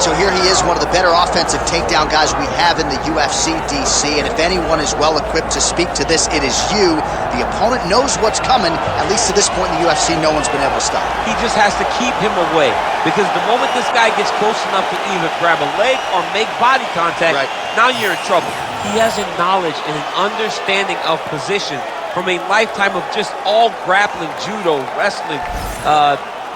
right, so here he is, one of the better offensive takedown guys we have in the UFC, DC, and if anyone is well-equipped to speak to this, it is you. The opponent knows what's coming. At least to this point in the UFC, no one's been able to stop him. He just has to keep him away, because the moment this guy gets close enough to either grab a leg or make body contact, now you're in trouble. He has a knowledge and an understanding of position from a lifetime of just all grappling, judo, wrestling,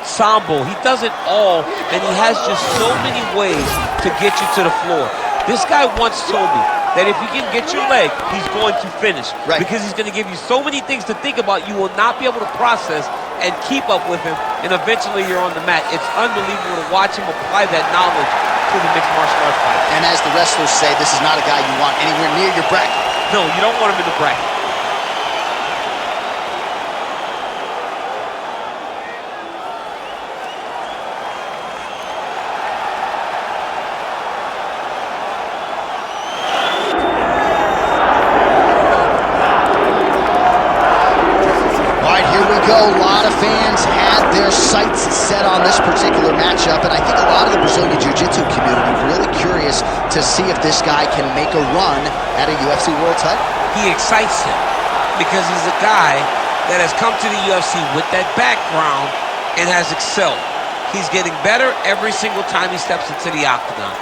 sambo. He does it all, and he has just so many ways to get you to the floor. This guy once told me that if he can get your leg, he's going to finish. Because he's going to give you so many things to think about, you will not be able to process and keep up with him, and eventually you're on the mat. It's unbelievable to watch him apply that knowledge to the mixed martial arts fight. And as the wrestlers say, this is not a guy you want anywhere near your bracket. No, you don't want him in the bracket. A lot of fans had their sights set on this particular matchup, and I think a lot of the Brazilian Jiu-Jitsu community really curious to see if this guy can make a run at a UFC World title. He excites him because he's a guy that has come to the UFC with that background and has excelled. He's getting better every single time he steps into the Octagon.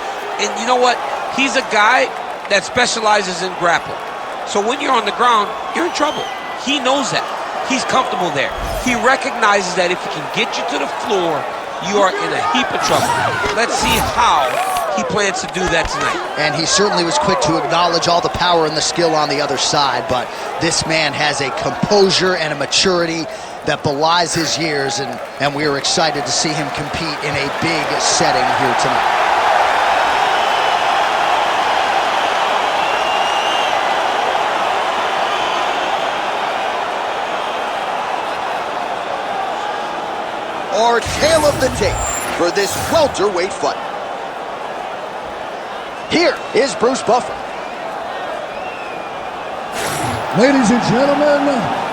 And you know what? He's a guy that specializes in grappling. So when you're on the ground, you're in trouble. He knows that. He's comfortable there. He recognizes that if he can get you to the floor, you are in a heap of trouble. Let's see how he plans to do that tonight. And he certainly was quick to acknowledge all the power and the skill on the other side, but this man has a composure and a maturity that belies his years, and we are excited to see him compete in a big setting here tonight. Our tale of the tape for this welterweight fight. Here is Bruce Buffer. Ladies and gentlemen,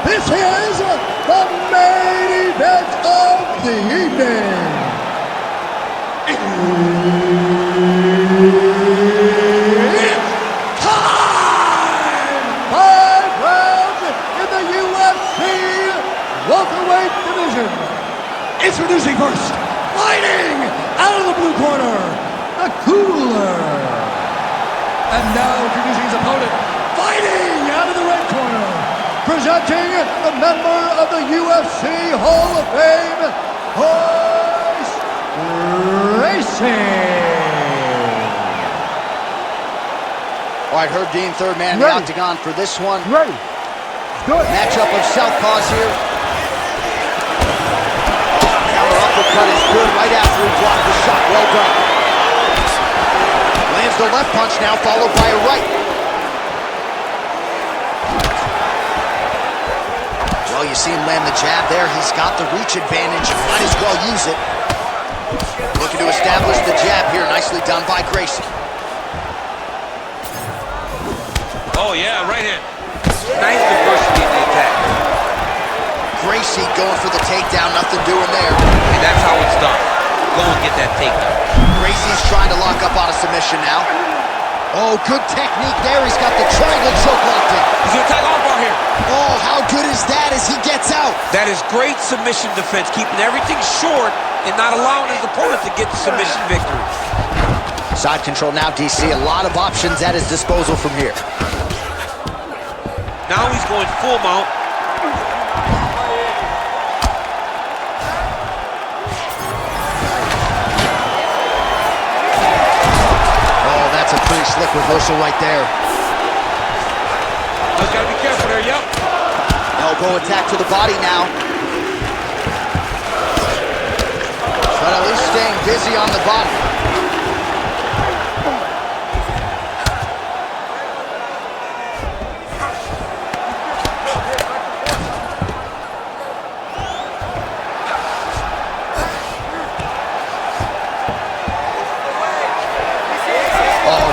this is the main event of the evening. It's time! 5 rounds in the UFC welterweight division. Introducing first, fighting out of the blue corner, the Cooler. And now introducing his opponent, fighting out of the red corner, presenting the member of the UFC Hall of Fame, Royce Racing. All right, Herb Dean, third man in the Octagon for this one. Ready. Good. Matchup of southpaws here. Uppercut is good right after he blocked the shot. Well done. Lands the left punch now, followed by a right. Well, you see him land the jab there. He's got the reach advantage. Might as well use it. Looking to establish the jab here. Nicely done by Gracie. Oh, yeah, right hand. Nice diversity in the attack. Gracie going for the takedown, nothing doing there. And that's how it's done. Go and get that takedown. Gracie's trying to lock up on a submission now. Oh, good technique there. He's got the triangle choke locked in. He's gonna tag on bar here. Oh, how good is that as he gets out? That is great submission defense, keeping everything short and not allowing his opponent to get the submission victory. Side control now, DC. A lot of options at his disposal from here. Now he's going full mount. Pretty slick reversal right there. Just gotta be careful there, yep. Elbow attack to the body now. But at least staying busy on the body.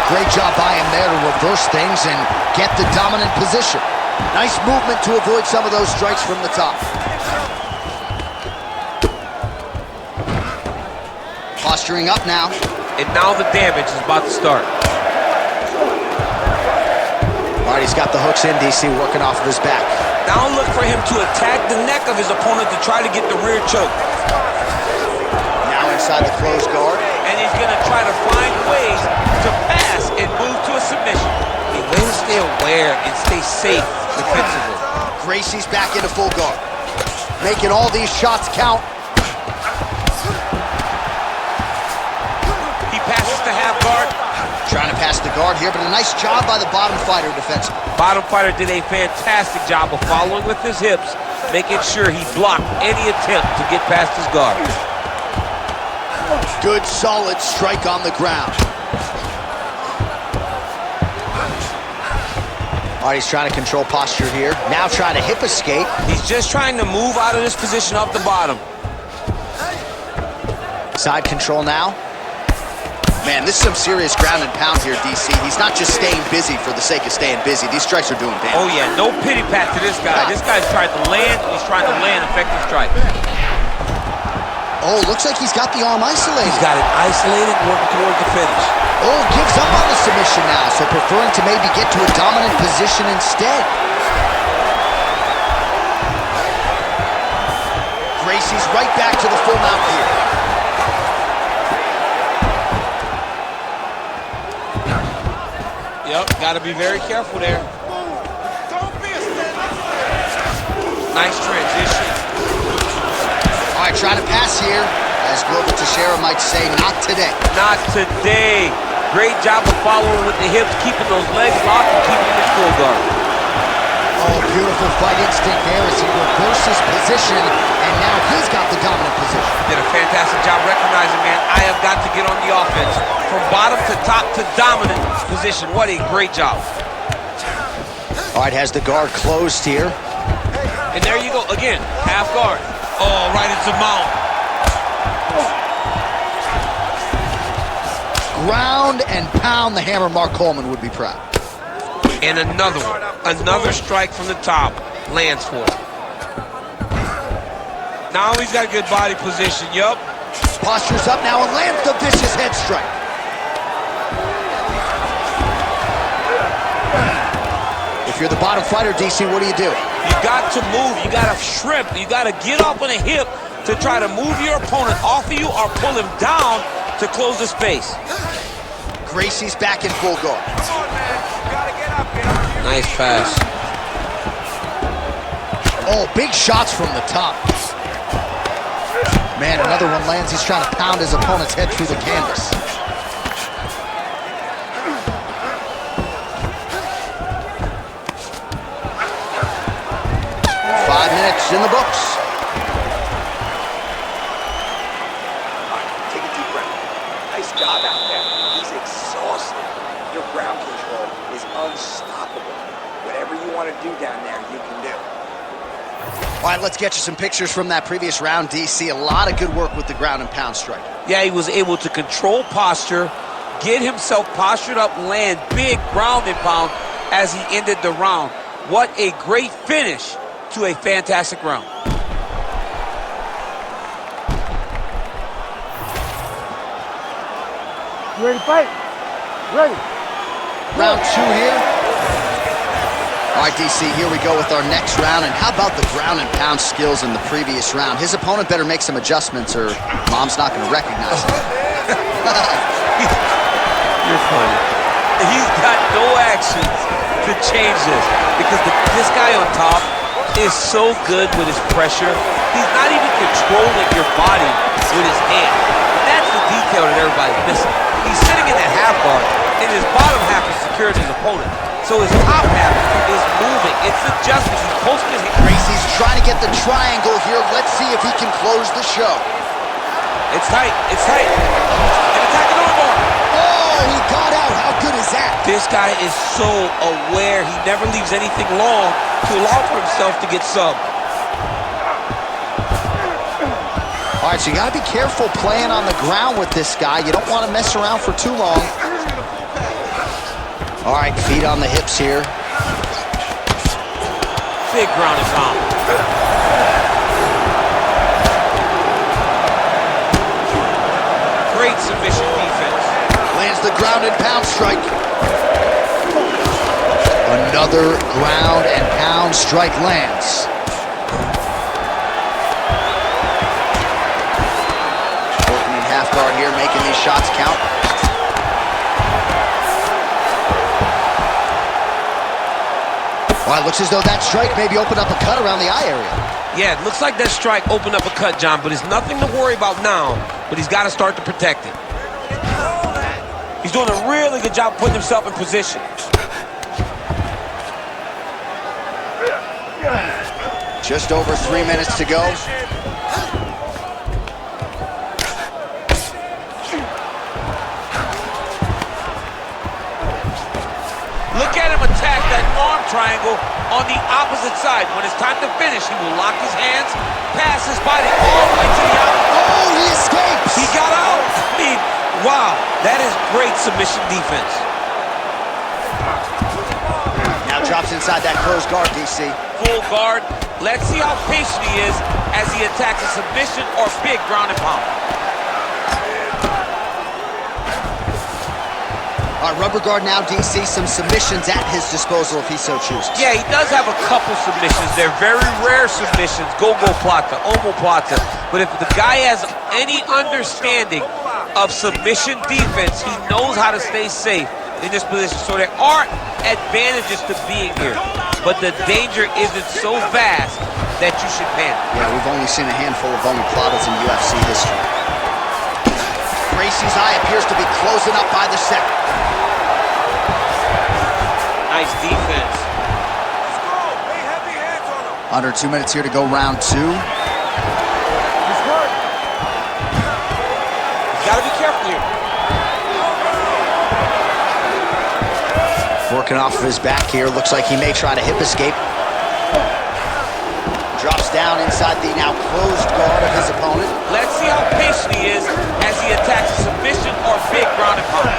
Great job by him there to reverse things and get the dominant position. Nice movement to avoid some of those strikes from the top. Posturing up now. And now the damage is about to start. All right, he's got the hooks in, DC, working off of his back. Now look for him to attack the neck of his opponent to try to get the rear choke. Now inside the closed guard. And he's going to try to find ways to pass and move to a submission. A way to stay aware and stay safe defensively. Gracie's back into full guard. Making all these shots count. He passes to half guard. Trying to pass the guard here, but a nice job by the bottom fighter defensively. Bottom fighter did a fantastic job of following with his hips, making sure he blocked any attempt to get past his guard. Good, solid strike on the ground. All right, he's trying to control posture here. Now trying to hip escape. He's just trying to move out of this position off the bottom. Side control now. Man, this is some serious ground and pound here, DC. He's not just staying busy for the sake of staying busy. These strikes are doing damage. Oh, yeah, no pity pat to this guy. This guy's trying to land, and he's trying to land effective strikes. Oh, looks like he's got the arm isolated. He's got it isolated, working towards the finish. Oh, gives up on the submission now, so preferring to maybe get to a dominant position instead. Gracie's right back to the full mount here. Yep, got to be very careful there. Nice transition. All right, trying to pass here. As Global Teixeira might say, not today. Not today. Great job of following with the hips, keeping those legs locked and keeping him in full guard. Oh, beautiful fight instinct there as he reverses position, and now he's got the dominant position. Did a fantastic job recognizing, man, I have got to get on the offense. From bottom to top to dominant position. What a great job. All right, has the guard closed here. And there you go, again, half guard. Oh, right into mount. Ground and pound the hammer. Mark Coleman would be proud. And another one. Another strike from the top. Lands for him. Now he's got good body position, yup. Postures up now and lands the vicious head strike. If you're the bottom fighter, DC, what do? You got to move, you got to shrimp, you got to get up on a hip to try to move your opponent off of you or pull him down to close the space. Gracie's back in full guard. Nice pass. Oh, big shots from the top. Man, another one lands. He's trying to pound his opponent's head through the canvas. In the books. Take a deep breath. Nice job out there. He's exhausted. Your ground control is unstoppable. Whatever you want to do down there, you can do. All right, let's get you some pictures from that previous round, DC. A lot of good work with the ground and pound strike. Yeah, he was able to control posture, get himself postured up, land big ground and pound as he ended the round. What a great finish to a fantastic round. You ready to fight? Ready. Round two here. All right, DC, here we go with our next round. And how about the ground and pound skills in the previous round? His opponent better make some adjustments or Mom's not going to recognize him. You're funny. He's got no actions to change this because this guy on top is so good with his pressure. He's not even controlling your body with his hand. That's the detail that everybody's missing. He's sitting in that half guard, and his bottom half is secured to his opponent. So his top half is moving. It's adjusting. He's posting his hand. Gracie's trying to get the triangle here. Let's see if he can close the show. It's tight. It's tight. And attacking armbar. Oh, he got out. How good is that? This guy is so aware. He never leaves anything long to allow for himself to get subbed. All right, so you got to be careful playing on the ground with this guy. You don't want to mess around for too long. All right, feet on the hips here. Big ground and pound. Great submission defense. Lands the ground and pound strike. Another ground and pound strike lands. Working in half guard here, making these shots count. Well, it looks as though that strike maybe opened up a cut around the eye area. Yeah, it looks like that strike opened up a cut, John, but it's nothing to worry about now, but he's got to start to protect it. He's doing a really good job putting himself in position. Just over 3 minutes to go. Look at him attack that arm triangle on the opposite side. When it's time to finish, he will lock his hands, pass his body all the way to the out. Oh, he escapes! He got out! I mean, wow, that is great submission defense. Now drops inside that closed guard, DC. Full guard. Let's see how patient he is as he attacks a submission or big ground and pound. All right, rubber guard now, DC. Some submissions at his disposal if he so chooses. Yeah, he does have a couple submissions. They're very rare submissions. Go-go plata, omoplata. But if the guy has any understanding of submission defense, he knows how to stay safe in this position. So there are advantages to being here, but the danger isn't so vast that you should panic. Yeah, we've only seen a handful of omoplatas in UFC history. Gracie's eye appears to be closing up by the second. Nice defense. Under 2 minutes here to go, round two. He's got to be careful here. Working off of his back here. Looks like he may try to hip escape. Drops down inside the now closed guard of his opponent. Let's see how patient he is as he attacks a submission or big ground and pound.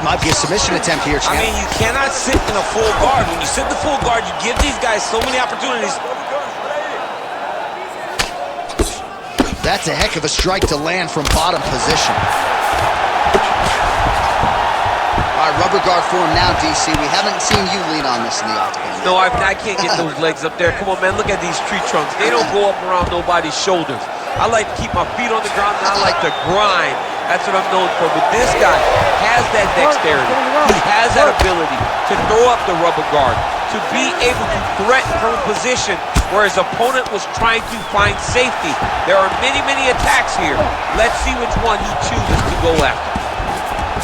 Might be a submission attempt here, champ. I mean, you cannot sit in a full guard. When you sit in the full guard, you give these guys so many opportunities. That's a heck of a strike to land from bottom position. All right, rubber guard for him now, DC. We haven't seen you lean on this in the Octagon. No, I can't get those legs up there. Come on, man, look at these tree trunks. They don't go up around nobody's shoulders. I like to keep my feet on the ground, and I like to grind. That's what I'm known for. But this guy has that dexterity. He has that ability to throw up the rubber guard, to be able to threaten from a position where his opponent was trying to find safety. There are many, many attacks here. Let's see which one he chooses to go after.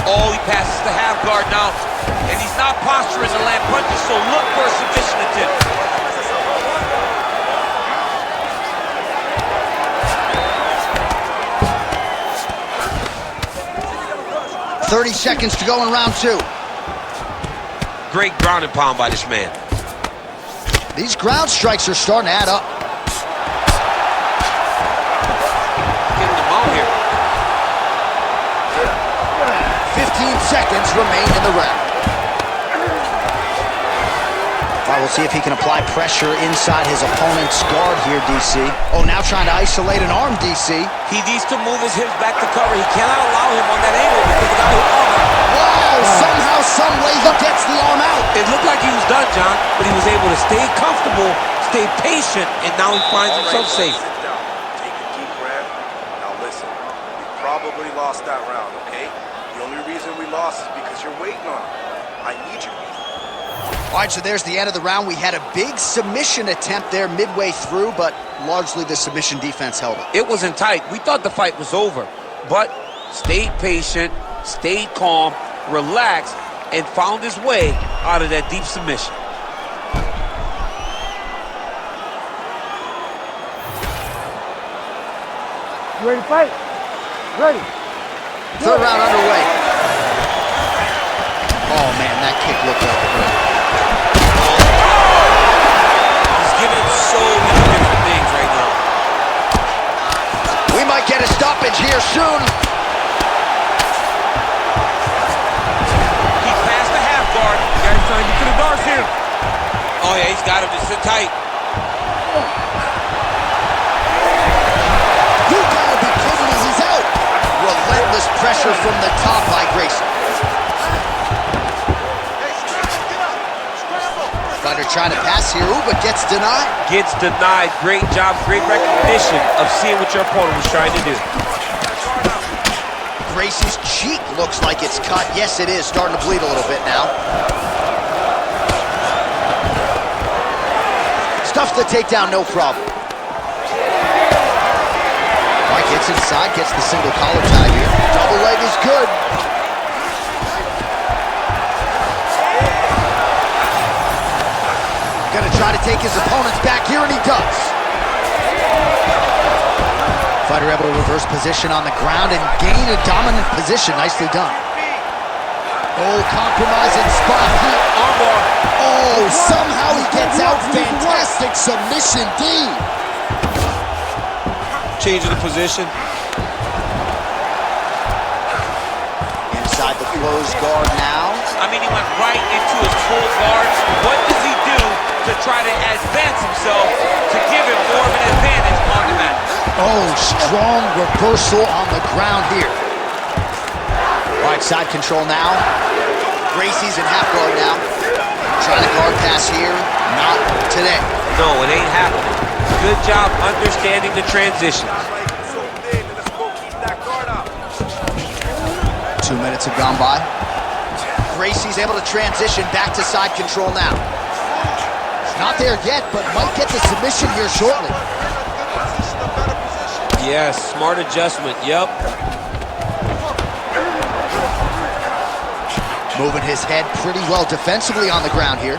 Oh, he passes the half guard now, and he's not posturing to land punches, so look for a submission attempt. 30 seconds to go in round two. Great ground and pound by this man. These ground strikes are starting to add up. Getting them out here. 15 seconds remain in the round. All right, we'll see if he can apply pressure inside his opponent's guard here, DC. Oh, now trying to isolate an arm, DC. He needs to move his hips back to cover. He cannot allow him on that angle because the guy will arm out. Wow, somehow, some way he gets the arm out. It looked like he was done, John, but he was able to stay comfortable, stay patient, and now he finds himself safe. Sit down. Take a deep breath. Now listen, we probably lost that round, okay? The only reason we lost is because you're waiting on him. I need you. All right, so there's the end of the round. We had a big submission attempt there midway through, but largely the submission defense held it. It wasn't tight. We thought the fight was over, but stayed patient, stayed calm, relaxed, and found his way out of that deep submission. You ready to fight? Ready. Third round underway. Oh, man, that kick looked like it hurt. He's giving him so many different things right now. We might get a stoppage here soon. He passed the half guard. You guys trying to get to the guards here. Oh, yeah, he's got him to sit tight. You gotta be kidding me, he's out. Relentless Fighter trying to pass here, ooh, but gets denied. Gets denied. Great job, great recognition of seeing what your opponent was trying to do. Gracie's cheek looks like it's cut. Yes, it is. Starting to bleed a little bit now. Stuffs the takedown, no problem. All right, gets inside, gets the single collar tie here. Double leg is good. Gonna try to take his opponents back here, and he does. Fighter able to reverse position on the ground and gain a dominant position. Nicely done. Oh, compromising spot here. Armbar. Oh, somehow he gets out. Fantastic submission D. Changing the position. Inside the closed guard now. I mean, he went right into his full guard. What does he do to try to advance himself to give him more of an advantage on the mat? Oh, strong reversal on the ground here. All right, side control now. Gracie's in half guard now. Trying to guard pass here. Not today. No, it ain't happening. Good job understanding the transitions. 2 minutes have gone by. Gracie's able to transition back to side control now. Not there yet, but might get the submission here shortly. Yes, smart adjustment, yep. Moving his head pretty well defensively on the ground here.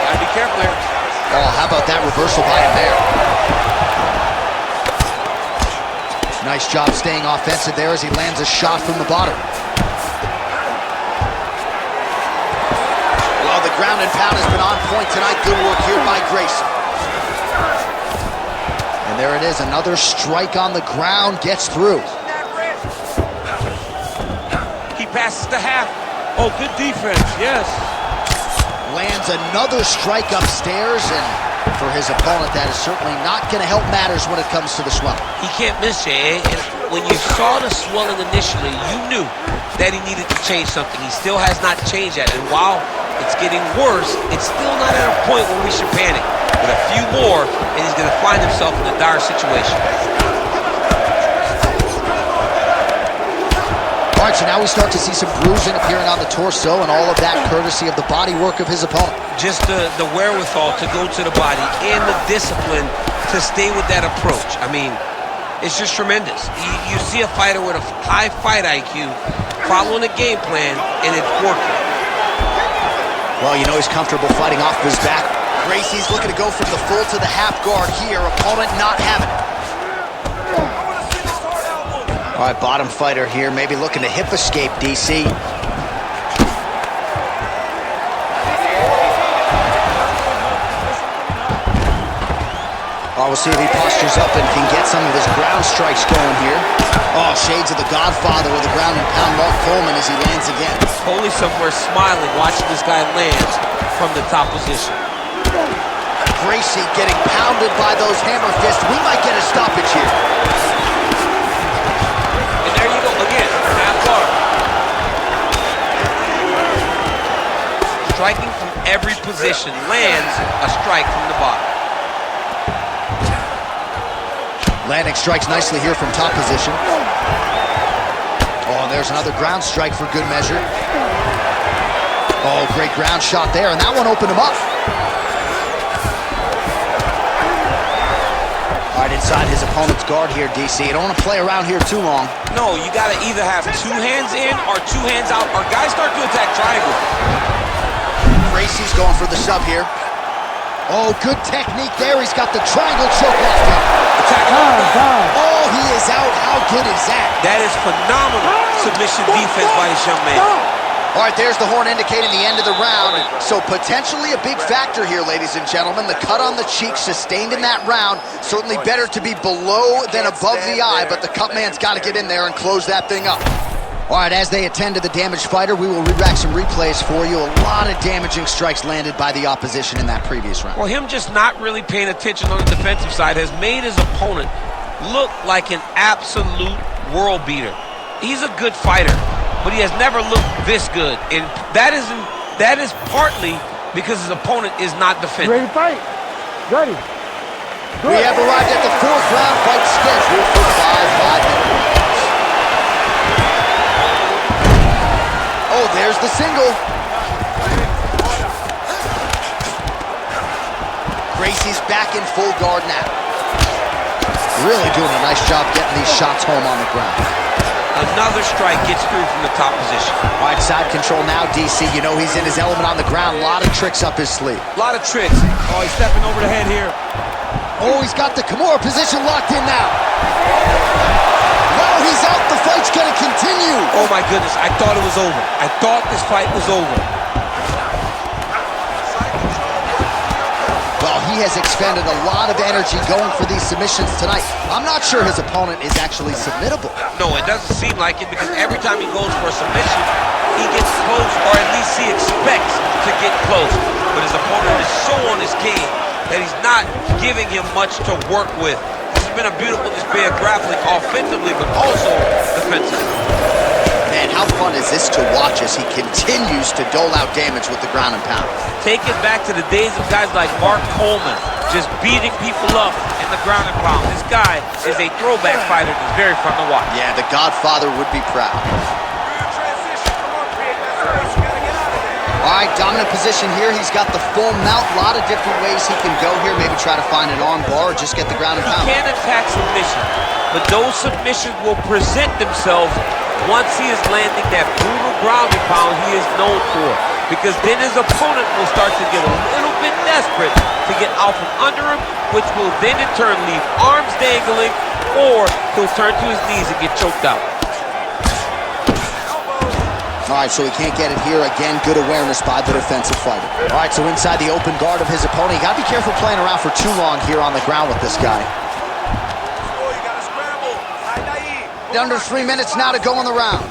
Gotta be careful there. Oh, how about that reversal by him there? Nice job staying offensive there as he lands a shot from the bottom. Well, the ground and pound has been on point tonight. Good work here by Gracie. And there it is, another strike on the ground, gets through. He passes the half. Oh, good defense, yes. Lands another strike upstairs, and for his opponent, that is certainly not going to help matters when it comes to the swelling. He can't miss, Jay. And when you saw the swelling initially, you knew that he needed to change something. He still has not changed that. And while it's getting worse, it's still not at a point where we should panic. With a few more, and he's going to find himself in a dire situation. All right, so now we start to see some bruising appearing on the torso, and all of that courtesy of the body work of his opponent. Just the wherewithal to go to the body and the discipline to stay with that approach. I mean, it's just tremendous. You see a fighter with a high fight IQ following a game plan, and it's working. Well, you know he's comfortable fighting off of his back. Gracie's looking to go from the full to the half guard here. Opponent not having it. All right, bottom fighter here, maybe looking to hip escape, DC. Oh, we'll see if he postures up and can get some of his ground strikes going here. Oh, shades of the Godfather with the ground and pound Mark Coleman as he lands again. Holy somewhere smiling watching this guy land from the top position. Gracie getting pounded by those hammer fists. We might get a stoppage here. And there you go again, half guard. Striking from every position, lands a strike from the bottom. Landing strikes nicely here from top position. Oh, there's another ground strike for good measure. Oh, great ground shot there, and that one opened him up. All right, inside his opponent's guard here, DC. You don't want to play around here too long. No, you got to either have two hands in or two hands out, or guys start to attack triangle. Gracie's going for the sub here. Oh, good technique there. He's got the triangle choke locked in. Attack. Oh, he is out. How good is that? That is phenomenal submission defense by this young man. All right, there's the horn indicating the end of the round. So potentially a big factor here, ladies and gentlemen. The cut on the cheek sustained in that round. Certainly better to be below than above the eye, but the cut man's got to get in there and close that thing up. All right, as they attend to the damaged fighter, we will read back some replays for you. A lot of damaging strikes landed by the opposition in that previous round. Well, him just not really paying attention on the defensive side has made his opponent look like an absolute world beater. He's a good fighter, but he has never looked this good. And that is partly because his opponent is not defending. Ready to fight? Ready. We have arrived at the 4th round fight scheduled for 5-minute rounds. Oh, there's the single. Gracie's back in full guard now. Really doing a nice job getting these shots home on the ground. Another strike gets through from the top position. All right, side control now, DC. You know he's in his element on the ground. A lot of tricks up his sleeve. A lot of tricks. Oh, he's stepping over the head here. Oh, he's got the Kimura position locked in now. Wow, he's out. The fight's going to continue. Oh, my goodness. I thought it was over. I thought this fight was over. Well, he has expended a lot of energy going for these submissions tonight. I'm not sure his opponent is actually submittable. No, it doesn't seem like it because every time he goes for a submission, he gets close, or at least he expects to get close. But his opponent is so on his game that he's not giving him much to work with. This has been a beautiful display of grappling offensively, but also defensively. Man, how fun is this to watch as he continues to dole out damage with the ground and pound? Take it back to the days of guys like Mark Coleman, just beating people up in the ground and pound. This guy is a throwback fighter that's very fun to watch. Yeah, the Godfather would be proud. All right, dominant position here. He's got the full mount. A lot of different ways he can go here. Maybe try to find an arm bar or just get the ground and pound. He can attack submission, but those submissions will present themselves once he is landing that brutal ground and pound he is known for. Because then his opponent will start to get a little bit desperate to get out from under him, which will then in turn leave arms dangling, or he'll turn to his knees and get choked out. All right, so he can't get it here. Again, good awareness by the defensive fighter. All right, so inside the open guard of his opponent. You got to be careful playing around for too long here on the ground with this guy. Under 3 minutes now to go in the round.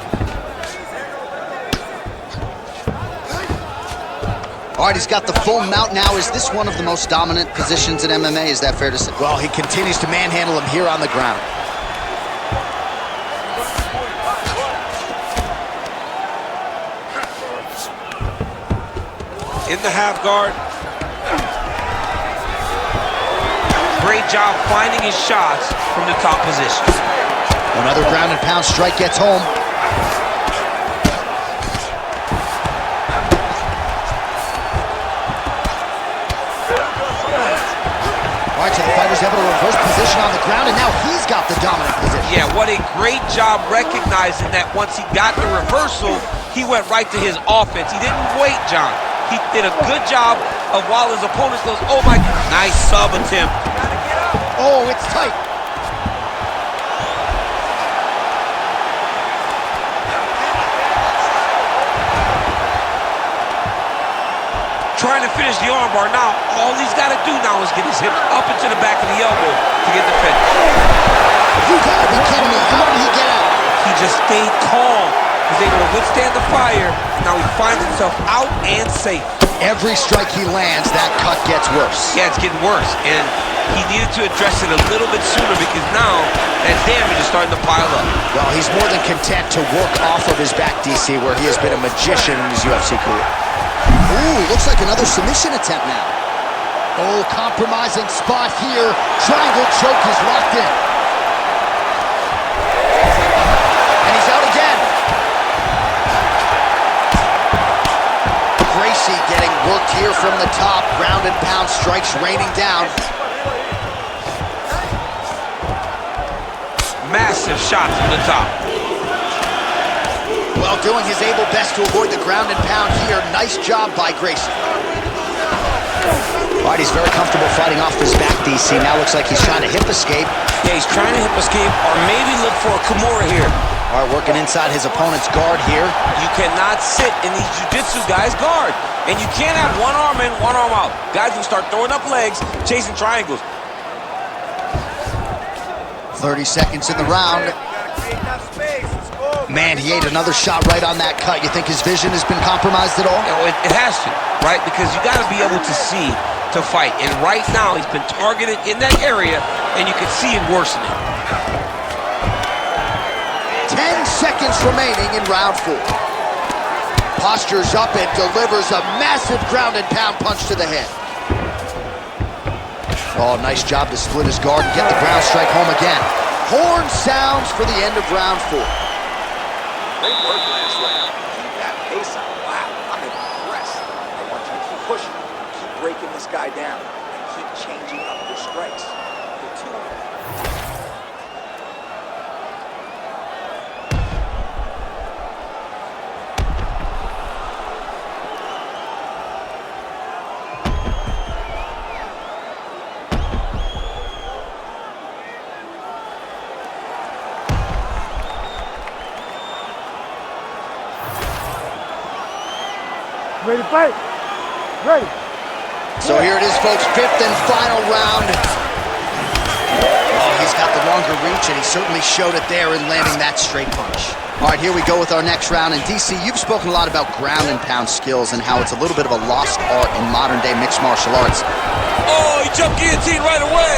All right, he's got the full mount now. Is this one of the most dominant positions in MMA? Is that fair to say? Well, he continues to manhandle him here on the ground. In the half guard. Great job finding his shots from the top position. Another ground and pound strike gets home. All right, so the fighter's able to reverse position on the ground, and now he's got the dominant position. Yeah, what a great job recognizing that once he got the reversal, he went right to his offense. He didn't wait, John. He did a good job of while his opponent goes, oh my, nice sub attempt. Oh, it's tight. Trying to finish the armbar now. All he's got to do now is get his hips up into the back of the elbow to get the finish. You gotta be kidding me. How did he get out? He just stayed calm. He's able to withstand the fire. Now he finds himself out and safe. Every strike he lands, that cut gets worse. Yeah, it's getting worse. And he needed to address it a little bit sooner because now that damage is starting to pile up. Well, he's more than content to work off of his back, DC, where he has been a magician in his UFC career. Ooh, looks like another submission attempt now. Oh, compromising spot here. Triangle choke is locked in. And he's out again. Gracie getting worked here from the top. Ground and pound strikes raining down. Massive shots from the top. Well, doing his able best to avoid the ground and pound here. Nice job by Gracie. All right, he's very comfortable fighting off his back, DC. Now looks like he's trying to hip escape. Yeah, he's trying to hip escape or maybe look for a Kimura here. All right, working inside his opponent's guard here. You cannot sit in these jiu-jitsu guys' guard. And you can't have one arm in, one arm out. Guys will start throwing up legs, chasing triangles. 30 seconds in the round. Man, he ate another shot right on that cut. You think his vision has been compromised at all? You know, it has to, right? Because you got to be able to see to fight. And right now, he's been targeted in that area, and you can see it worsening. 10 seconds remaining in round 4. Postures up and delivers a massive ground and pound punch to the head. Oh, nice job to split his guard and get the ground strike home again. Horn sounds for the end of round 4. Great work last round. Keep that pace up. Wow, I'm impressed. I want you to keep pushing, keep breaking this guy down, and keep changing up your strikes. You're too. Ready to fight? Ready. So here it is, folks, 5th and final round. Oh, he's got the longer reach, and he certainly showed it there in landing that straight punch. All right, here we go with our next round. And DC, you've spoken a lot about ground and pound skills and how it's a little bit of a lost art in modern-day mixed martial arts. Oh, he jumped guillotine right away.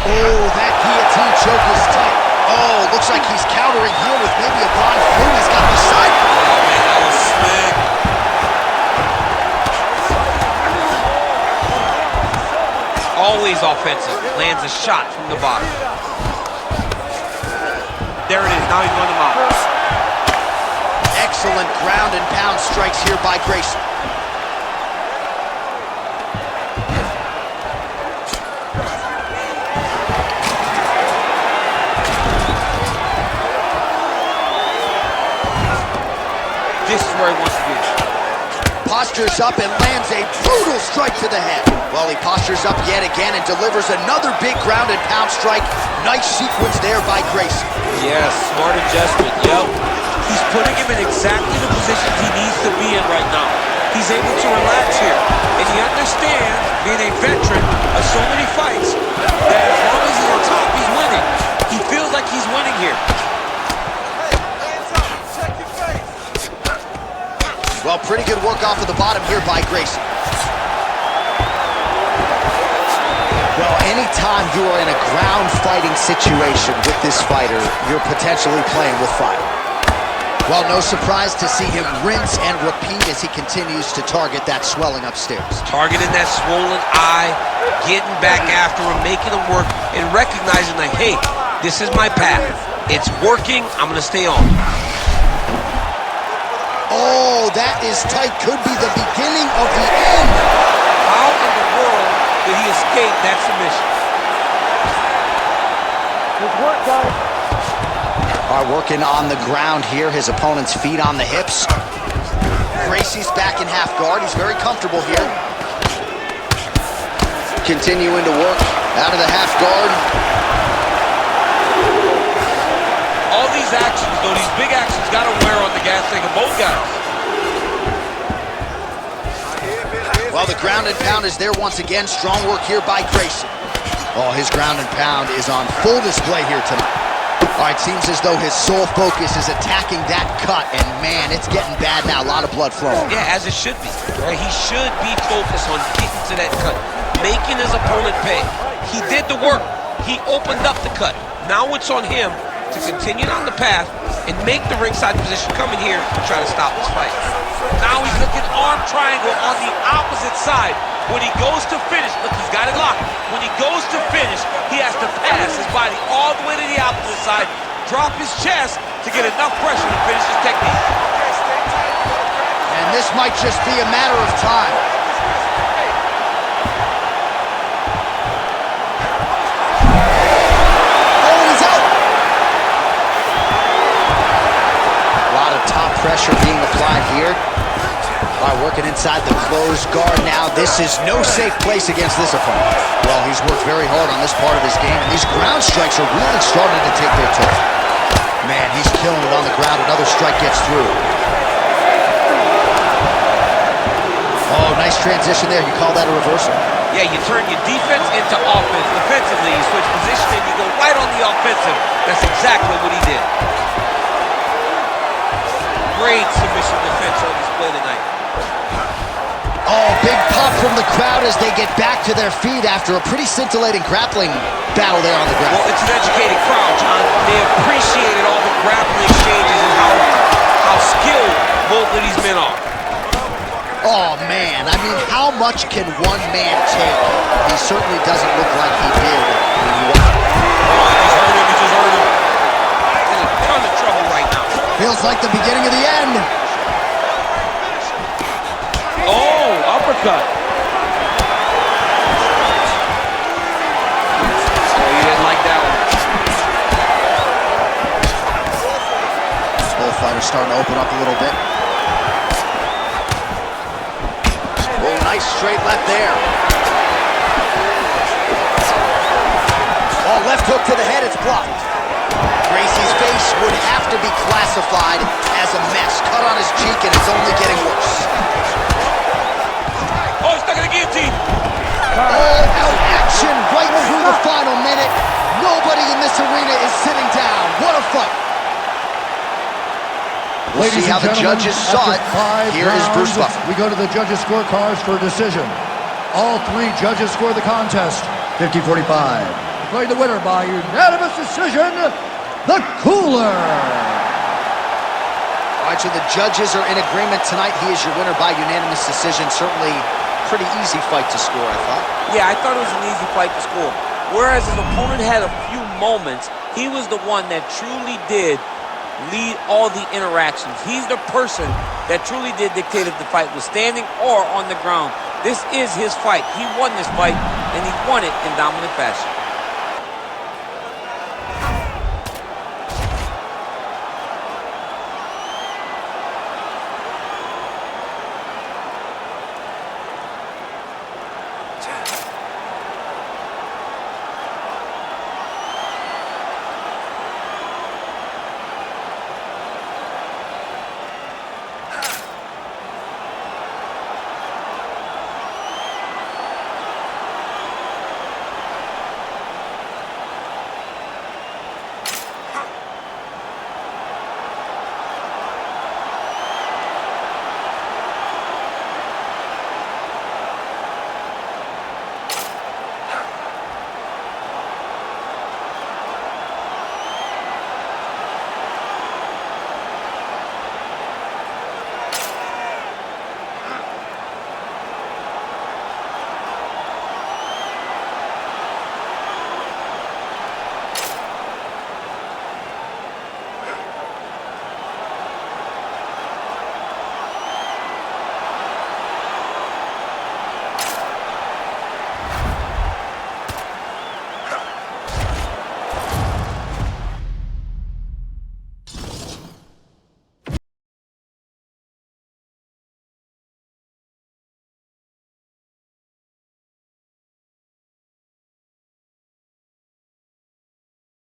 Oh, that guillotine choke is tight. Oh, looks like he's countering here with maybe a blind flu. He's got the side. Oh, man, that was slick. Always offensive. Lands a shot from the bottom. There it is. Now he's on the mount. Excellent ground and pound strikes here by Gracie. This is where he wants to be. Postures up and lands a brutal strike to the head. Well, he postures up yet again and delivers another big ground and pound strike. Nice sequence there by Gracie. Yes, smart adjustment. Yep. He's putting him in exactly the positions he needs to be in right now. He's able to relax here. And he understands, being a veteran of so many fights, that as long as he's on top, he's winning. He feels like he's winning here. Well, pretty good work off of the bottom here by Gracie. Well, anytime you are in a ground fighting situation with this fighter, you're potentially playing with fire. Well, no surprise to see him rinse and repeat as he continues to target that swelling upstairs. Targeting that swollen eye, getting back after him, making him work, and recognizing that, hey, this is my path. It's working, I'm gonna stay on. Oh, that is tight. Could be the beginning of the end. How in the world did he escape that submission? Good work, guys. Are working on the ground here. His opponent's feet on the hips. Gracie's back in half guard. He's very comfortable here. Continuing to work out of the half guard. All these actions, though, these big actions, got to wear on the gas tank of both guys. Well, the ground and pound is there once again. Strong work here by Gracie. Oh, his ground and pound is on full display here tonight. All right, seems as though his sole focus is attacking that cut, and man, it's getting bad now. A lot of blood flowing. Yeah, as it should be. Right? He should be focused on getting to that cut, making his opponent pay. He did the work. He opened up the cut. Now it's on him to continue on the path and make the ringside position come in here and try to stop this fight. Now he's looking arm triangle on the opposite side. When he goes to finish, look, he's got it locked. When he goes to finish, he has to pass his body all the way to the opposite side, drop his chest to get enough pressure to finish his technique. And this might just be a matter of time. Oh, he's out. A lot of top pressure being applied here. All right, working inside the closed guard now. This is no safe place against this opponent. Well, he's worked very hard on this part of his game, and these ground strikes are really starting to take their toll. Man, he's killing it on the ground. Another strike gets through. Oh, nice transition there. You call that a reversal? Yeah, you turn your defense into offense. Defensively, you switch position and you go right on the offensive. That's exactly what he did. Great submission defense on display tonight. Oh, big pop from the crowd as they get back to their feet after a pretty scintillating grappling battle there on the ground. Well, it's an educated crowd, John. They appreciated all the grappling exchanges and how skilled both of these men are. Oh, man. I mean, how much can one man take? He certainly doesn't look like he did when he was. Oh, he just hurt him. He's in a ton of trouble right now. Feels like the beginning of the end. Oh, uppercut. Oh, you didn't like that one. Both fighters starting to open up a little bit. Oh, nice straight left there. Oh, left hook to the head, it's blocked. Gracie's face would have to be classified as a mess. Cut on his cheek and it's only getting worse. Oh, he's stuck in the guillotine. All-out action right through the final minute. Nobody in this arena is sitting down. What a fight. We'll see how the judges saw it. Here is Bruce Buffer. We go to the judges' scorecards for a decision. All three judges score the contest 50-45. Declaring the winner by unanimous decision, the Cooler. All right, so the judges are in agreement tonight. He is your winner by unanimous decision. Certainly pretty easy fight to score, I thought. Yeah, I thought it was an easy fight to score. Whereas his opponent had a few moments, he was the one that truly did lead all the interactions. He's the person that truly did dictate if the fight was standing or on the ground. This is his fight. He won this fight, and he won it in dominant fashion.